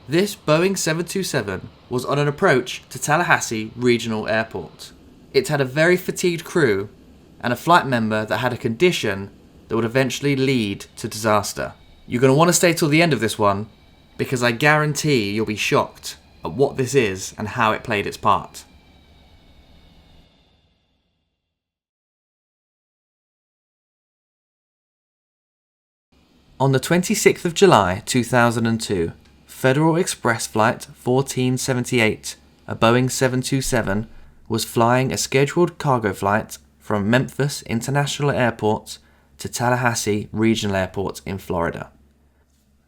This Boeing 727 was on an approach to Tallahassee Regional Airport. It had a very fatigued crew and a flight member that had a condition that would eventually lead to disaster. You're going to want to stay till the end of this one, because I guarantee you'll be shocked at what this is and how it played its part. On the 26th of July 2002, Federal Express Flight 1478, a Boeing 727, was flying a scheduled cargo flight from Memphis International Airport to Tallahassee Regional Airport in Florida.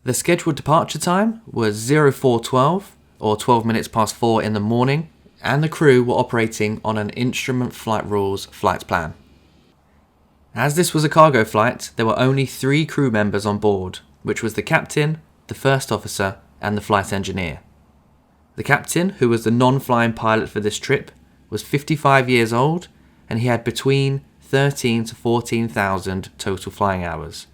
The scheduled departure time was 0412, or 12 minutes past 4 in the morning, and the crew were operating on an Instrument Flight Rules flight plan. As this was a cargo flight, there were only 3 crew members on board, which was the captain, the first officer, and the flight engineer. The captain, who was the non-flying pilot for this trip, was 55 years old, and he had between 13 to 14,000 total flying hours.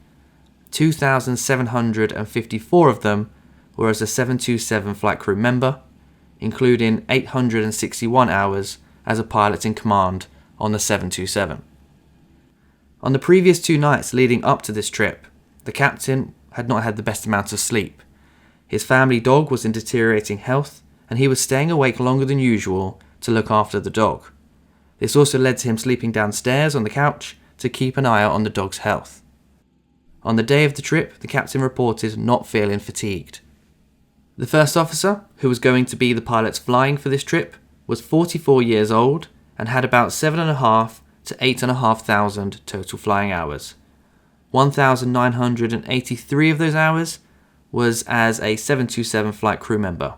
2,754 of them were as a 727 flight crew member, including 861 hours as a pilot in command on the 727. On the previous 2 nights leading up to this trip, the captain had not had the best amount of sleep. His family dog was in deteriorating health, and he was staying awake longer than usual to look after the dog. This also led to him sleeping downstairs on the couch to keep an eye out on the dog's health. On the day of the trip, the captain reported not feeling fatigued. The first officer, who was going to be the pilot flying for this trip, was 44 years old and had about 7,500 to 8,500 total flying hours. 1,983 of those hours was as a 727 flight crew member.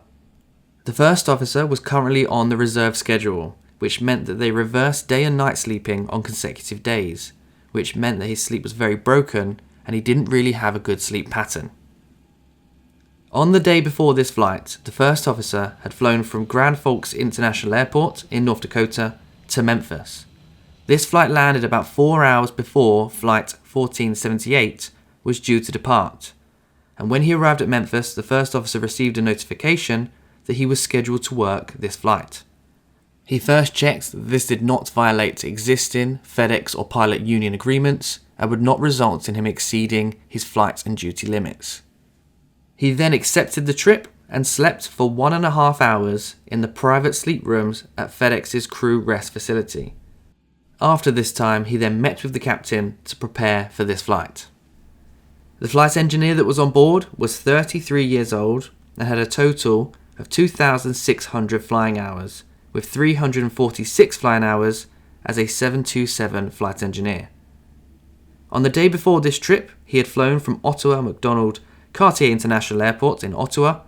The first officer was currently on the reserve schedule, which meant that they reversed day and night sleeping on consecutive days, which meant that his sleep was very broken and he didn't really have a good sleep pattern. On the day before this flight, the first officer had flown from Grand Forks International Airport in North Dakota to Memphis. This flight landed about 4 hours before Flight 1478 was due to depart, and when he arrived at Memphis, the first officer received a notification that he was scheduled to work this flight. He first checked that this did not violate existing FedEx or pilot union agreements and would not result in him exceeding his flight and duty limits. He then accepted the trip and slept for 1.5 hours in the private sleep rooms at FedEx's crew rest facility. After this time, he then met with the captain to prepare for this flight. The flight engineer that was on board was 33 years old and had a total of 2,600 flying hours, with 346 flying hours as a 727 flight engineer. On the day before this trip, he had flown from Ottawa McDonald Cartier International Airport in Ottawa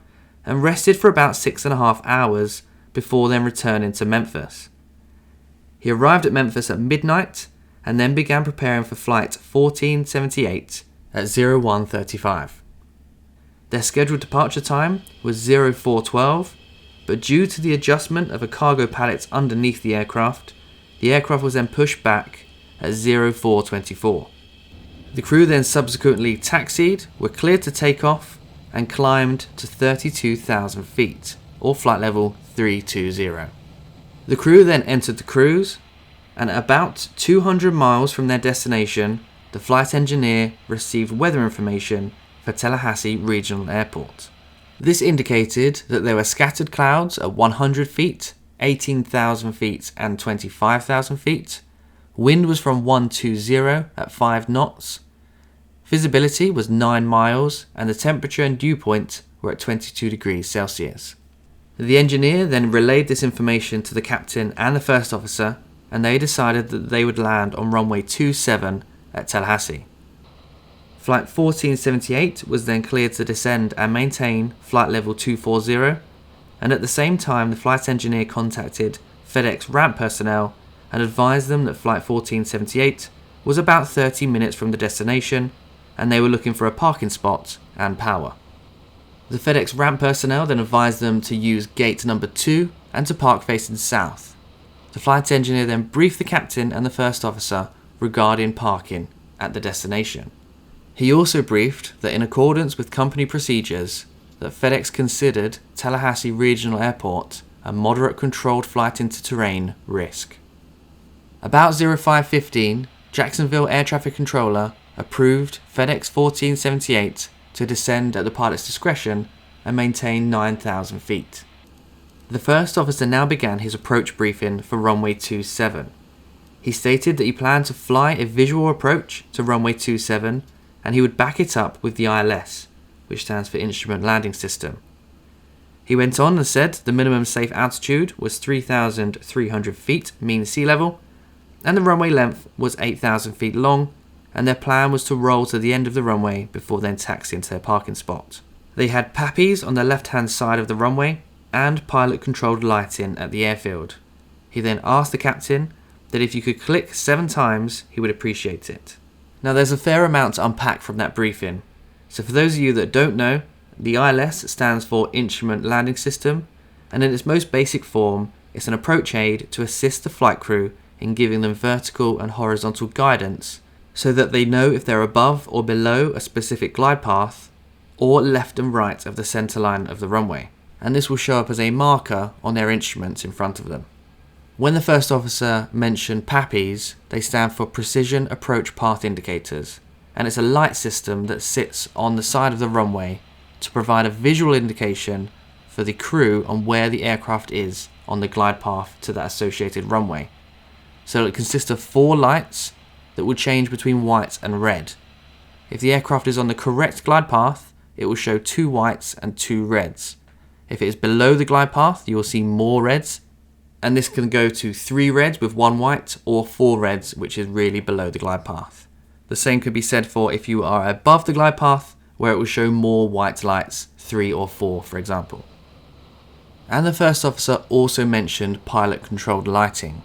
and rested for about 6.5 hours before then returning to Memphis. He arrived at Memphis at midnight and then began preparing for Flight 1478 at 01:35. Their scheduled departure time was 0412, but due to the adjustment of a cargo pallet underneath the aircraft was then pushed back at 0424. The crew then subsequently taxied, were cleared to take off, and climbed to 32,000 feet, or flight level 320. The crew then entered the cruise, and at about 200 miles from their destination, the flight engineer received weather information for Tallahassee Regional Airport. This indicated that there were scattered clouds at 100 feet, 18,000 feet, and 25,000 feet. Wind was from 120 at 5 knots. Visibility was 9 miles, and the temperature and dew point were at 22 degrees Celsius. The engineer then relayed this information to the captain and the first officer, and they decided that they would land on runway 27 at Tallahassee. Flight 1478 was then cleared to descend and maintain flight level 240, and at the same time the flight engineer contacted FedEx ramp personnel and advised them that Flight 1478 was about 30 minutes from the destination and they were looking for a parking spot and power. The FedEx ramp personnel then advised them to use gate number 2 and to park facing south. The flight engineer then briefed the captain and the first officer regarding parking at the destination. He also briefed that in accordance with company procedures, that FedEx considered Tallahassee Regional Airport a moderate controlled flight into terrain risk. About 05:15, Jacksonville Air Traffic Controller approved FedEx 1478 to descend at the pilot's discretion and maintain 9,000 feet. The first officer now began his approach briefing for runway 27. He stated that he planned to fly a visual approach to runway 27 and he would back it up with the ILS, which stands for Instrument Landing System. He went on and said the minimum safe altitude was 3,300 feet mean sea level, and the runway length was 8,000 feet long, and their plan was to roll to the end of the runway before then taxiing to their parking spot. They had PAPIs on the left-hand side of the runway and pilot-controlled lighting at the airfield. He then asked the captain that if you could click 7 times, he would appreciate it. Now there's a fair amount to unpack from that briefing, so for those of you that don't know, the ILS stands for Instrument Landing System, and in its most basic form, it's an approach aid to assist the flight crew in giving them vertical and horizontal guidance so that they know if they're above or below a specific glide path or left and right of the center line of the runway, and this will show up as a marker on their instruments in front of them. When the first officer mentioned PAPIs, they stand for Precision Approach Path Indicators, and it's a light system that sits on the side of the runway to provide a visual indication for the crew on where the aircraft is on the glide path to that associated runway. So it consists of 4 lights that will change between white and red. If the aircraft is on the correct glide path, it will show 2 whites and 2 reds. If it is below the glide path, you will see more reds, and this can go to 3 reds with 1 white or 4 reds, which is really below the glide path. The same could be said for if you are above the glide path, where it will show more white lights, 3 or 4 for example. And the first officer also mentioned pilot-controlled lighting.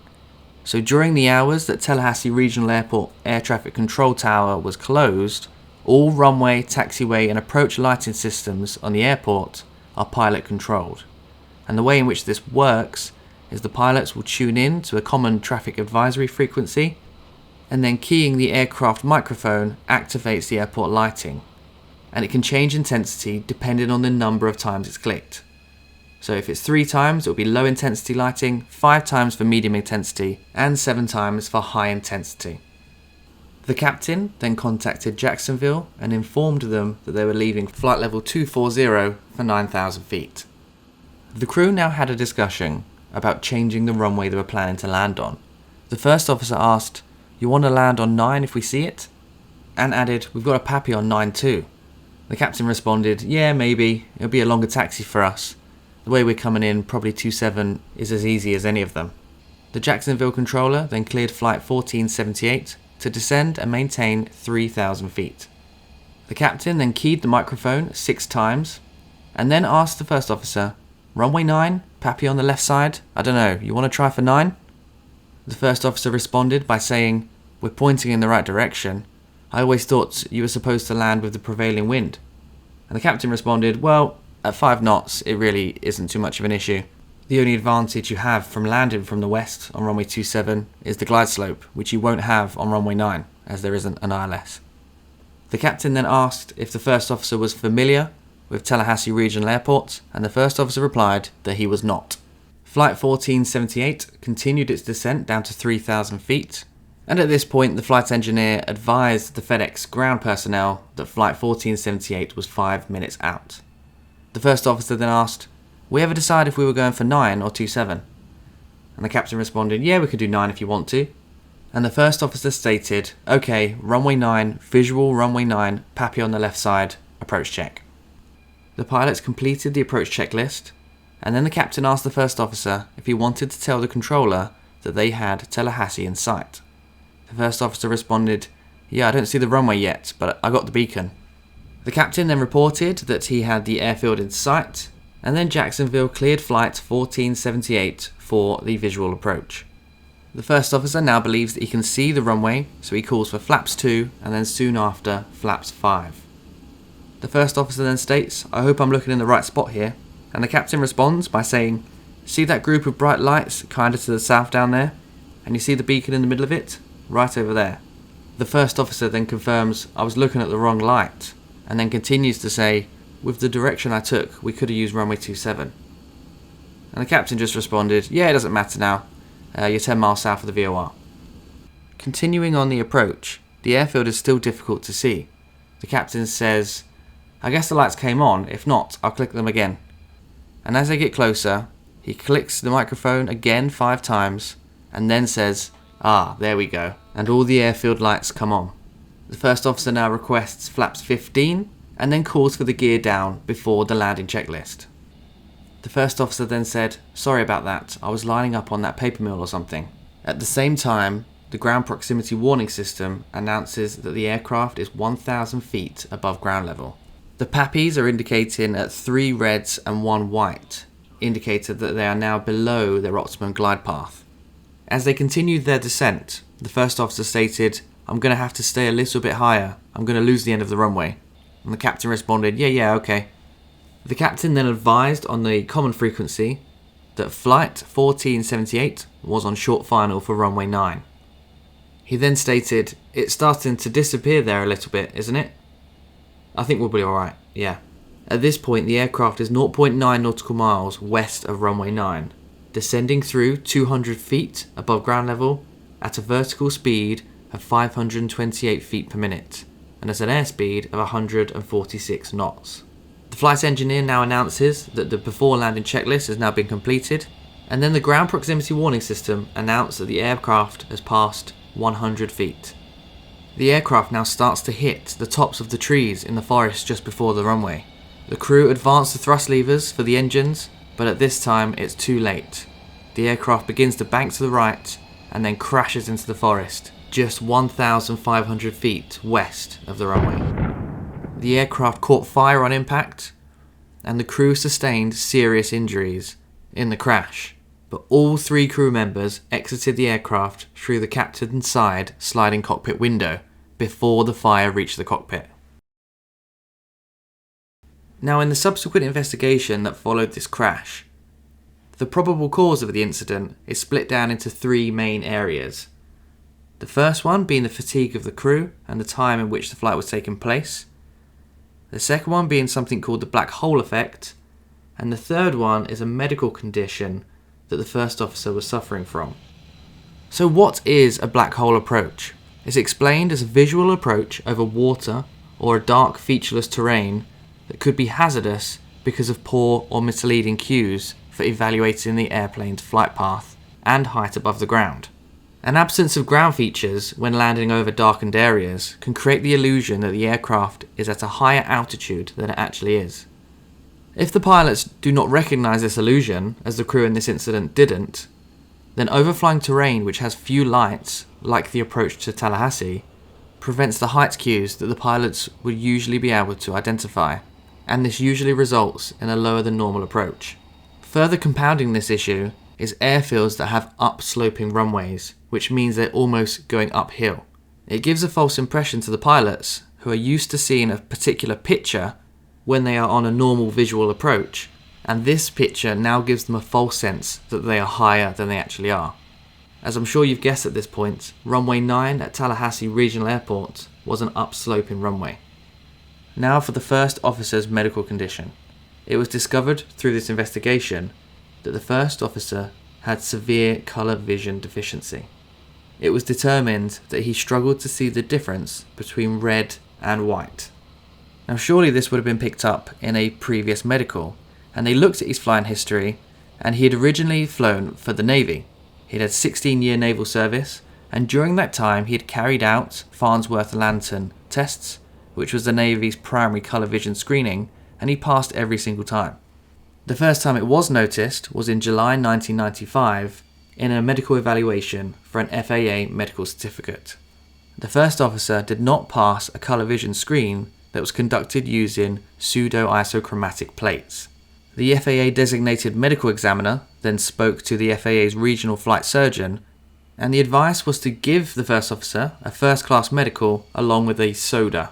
So during the hours that Tallahassee Regional Airport Air Traffic Control Tower was closed, all runway, taxiway and approach lighting systems on the airport are pilot-controlled. And the way in which this works is the pilots will tune in to a common traffic advisory frequency, and then keying the aircraft microphone activates the airport lighting. And it can change intensity depending on the number of times it's clicked. So if it's 3 times, it will be low intensity lighting, 5 times for medium intensity, and 7 times for high intensity. The captain then contacted Jacksonville and informed them that they were leaving flight level 240 for 9,000 feet. The crew now had a discussion about changing the runway they were planning to land on. The first officer asked, "You want to land on 9 if we see it?" And added, "We've got a PAPI on 9 too." The captain responded, "Yeah, maybe. It'll be a longer taxi for us. The way we're coming in, probably 27 is as easy as any of them." The Jacksonville controller then cleared flight 1478 to descend and maintain 3,000 feet. The captain then keyed the microphone 6 times and then asked the first officer, "Runway 9, PAPI on the left side. I don't know, you want to try for 9? The first officer responded by saying, "We're pointing in the right direction. I always thought you were supposed to land with the prevailing wind." And the captain responded, "Well, at 5 knots, it really isn't too much of an issue. The only advantage you have from landing from the west on runway 27 is the glide slope, which you won't have on runway 9, as there isn't an ILS." The captain then asked if the first officer was familiar with Tallahassee Regional Airport, and the first officer replied that he was not. Flight 1478 continued its descent down to 3,000 feet, and at this point the flight engineer advised the FedEx ground personnel that flight 1478 was 5 minutes out. The first officer then asked, "We ever decide if we were going for 9 or 27? And the captain responded, "Yeah, we could do 9 if you want to." And the first officer stated, "Okay, runway 9, visual runway 9, PAPI on the left side, approach check." The pilots completed the approach checklist, and then the captain asked the first officer if he wanted to tell the controller that they had Tallahassee in sight. The first officer responded, "Yeah, I don't see the runway yet, but I got the beacon." The captain then reported that he had the airfield in sight, and then Jacksonville cleared flight 1478 for the visual approach. The first officer now believes that he can see the runway, so he calls for flaps 2 and then soon after flaps 5. The first officer then states, "I hope I'm looking in the right spot here," and the captain responds by saying, "See that group of bright lights kinda to the south down there? And you see the beacon in the middle of it? Right over there." The first officer then confirms, "I was looking at the wrong light," and then continues to say, with the direction I took, we could have used runway 27. And the captain just responded, yeah, it doesn't matter now. You're 10 miles south of the VOR. Continuing on the approach, the airfield is still difficult to see. The captain says, I guess the lights came on, if not, I'll click them again. And as they get closer, he clicks the microphone again 5 times, and then says, there we go, and all the airfield lights come on. The first officer now requests flaps 15, and then calls for the gear down before the landing checklist. The first officer then said, sorry about that, I was lining up on that paper mill or something. At the same time, the ground proximity warning system announces that the aircraft is 1,000 feet above ground level. The PAPIs are indicating at 3 reds and 1 white, indicated that they are now below their optimum glide path. As they continued their descent, the first officer stated, I'm going to have to stay a little bit higher, I'm going to lose the end of the runway. And the captain responded, yeah, okay. The captain then advised on the common frequency that flight 1478 was on short final for runway 9. He then stated, it's starting to disappear there a little bit, isn't it? I think we'll be alright, yeah. At this point, the aircraft is 0.9 nautical miles west of runway 9, descending through 200 feet above ground level at a vertical speed of 528 feet per minute, and at an airspeed of 146 knots. The flight engineer now announces that the before landing checklist has now been completed, and then the ground proximity warning system announced that the aircraft has passed 100 feet. The aircraft now starts to hit the tops of the trees in the forest just before the runway. The crew advance the thrust levers for the engines, but at this time it's too late. The aircraft begins to bank to the right and then crashes into the forest, just 1,500 feet west of the runway. The aircraft caught fire on impact, and the crew sustained serious injuries in the crash, but all 3 crew members exited the aircraft through the captain's side sliding cockpit window before the fire reached the cockpit. Now, in the subsequent investigation that followed this crash, the probable cause of the incident is split down into 3 main areas. The first one being the fatigue of the crew and the time in which the flight was taking place. The second one being something called the black hole effect, and the third one is a medical condition that the first officer was suffering from. So what is a black hole approach? It's explained as a visual approach over water or a dark featureless terrain that could be hazardous because of poor or misleading cues for evaluating the airplane's flight path and height above the ground. An absence of ground features when landing over darkened areas can create the illusion that the aircraft is at a higher altitude than it actually is. If the pilots do not recognise this illusion, as the crew in this incident didn't, then overflying terrain which has few lights, like the approach to Tallahassee, prevents the height cues that the pilots would usually be able to identify, and this usually results in a lower than normal approach. Further compounding this issue is airfields that have upsloping runways, which means they're almost going uphill. It gives a false impression to the pilots, who are used to seeing a particular picture when they are on a normal visual approach, and this picture now gives them a false sense that they are higher than they actually are. As I'm sure you've guessed at this point, runway 9 at Tallahassee Regional Airport was an upsloping runway. Now for the first officer's medical condition. It was discovered through this investigation that the first officer had severe colour vision deficiency. It was determined that he struggled to see the difference between red and white. Now surely this would have been picked up in a previous medical, and they looked at his flying history, and he had originally flown for the Navy. He'd had 16-year naval service, and during that time he had carried out Farnsworth Lantern tests, which was the Navy's primary colour vision screening, and he passed every single time. The first time it was noticed was in July 1995 in a medical evaluation for an FAA medical certificate. The first officer did not pass a colour vision screen that was conducted using pseudo-isochromatic plates. The FAA designated medical examiner then spoke to the FAA's regional flight surgeon, and the advice was to give the first officer a first-class medical along with a SODA,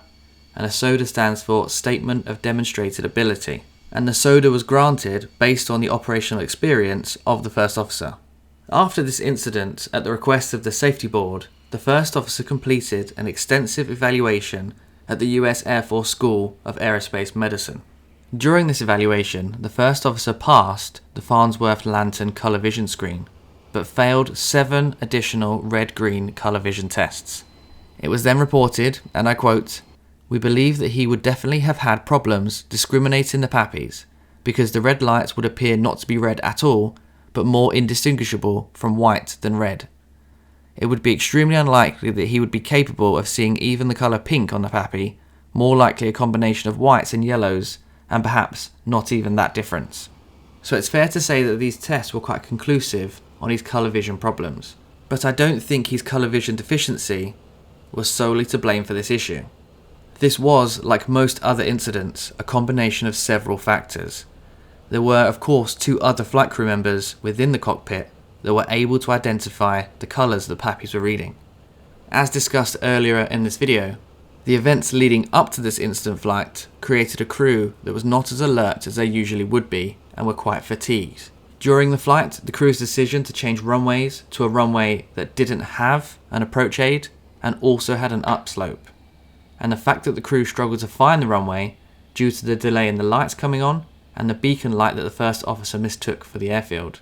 and a SODA stands for Statement of Demonstrated Ability, and the SODA was granted based on the operational experience of the first officer. After this incident, at the request of the safety board, the first officer completed an extensive evaluation at the US Air Force School of Aerospace Medicine. During this evaluation, the first officer passed the Farnsworth Lantern colour vision screen, but failed 7 additional red-green colour vision tests. It was then reported, and I quote, "We believe that he would definitely have had problems discriminating the pappies, because the red lights would appear not to be red at all, but more indistinguishable from white than red. It would be extremely unlikely that he would be capable of seeing even the colour pink on the pappy, more likely a combination of whites and yellows, and perhaps not even that difference." So it's fair to say that these tests were quite conclusive on his colour vision problems. But I don't think his colour vision deficiency was solely to blame for this issue. This was, like most other incidents, a combination of several factors. There were, of course, 2 other flight crew members within the cockpit that were able to identify the colours the pappies were reading. As discussed earlier in this video, the events leading up to this incident flight created a crew that was not as alert as they usually would be and were quite fatigued. During the flight, the crew's decision to change runways to a runway that didn't have an approach aid and also had an upslope, and the fact that the crew struggled to find the runway due to the delay in the lights coming on and the beacon light that the first officer mistook for the airfield.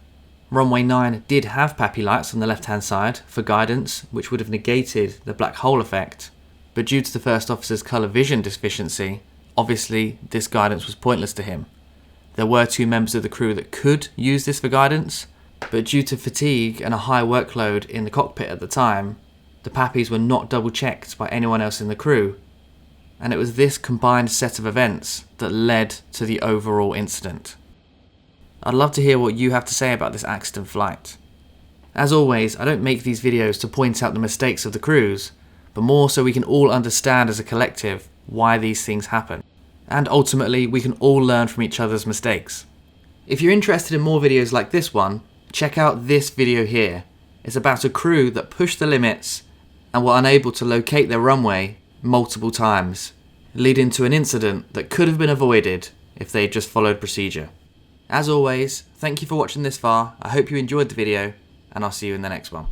Runway 9 did have pappy lights on the left-hand side for guidance, which would have negated the black hole effect, but due to the first officer's colour vision deficiency, obviously this guidance was pointless to him. There were 2 members of the crew that could use this for guidance, but due to fatigue and a high workload in the cockpit at the time, the pappies were not double-checked by anyone else in the crew, and it was this combined set of events that led to the overall incident. I'd love to hear what you have to say about this accident flight. As always, I don't make these videos to point out the mistakes of the crews, but more so we can all understand as a collective why these things happen. And ultimately, we can all learn from each other's mistakes. If you're interested in more videos like this one, check out this video here. It's about a crew that pushed the limits and were unable to locate their runway multiple times, leading to an incident that could have been avoided if they just followed procedure. As always, thank you for watching this far. I hope you enjoyed the video, and I'll see you in the next one.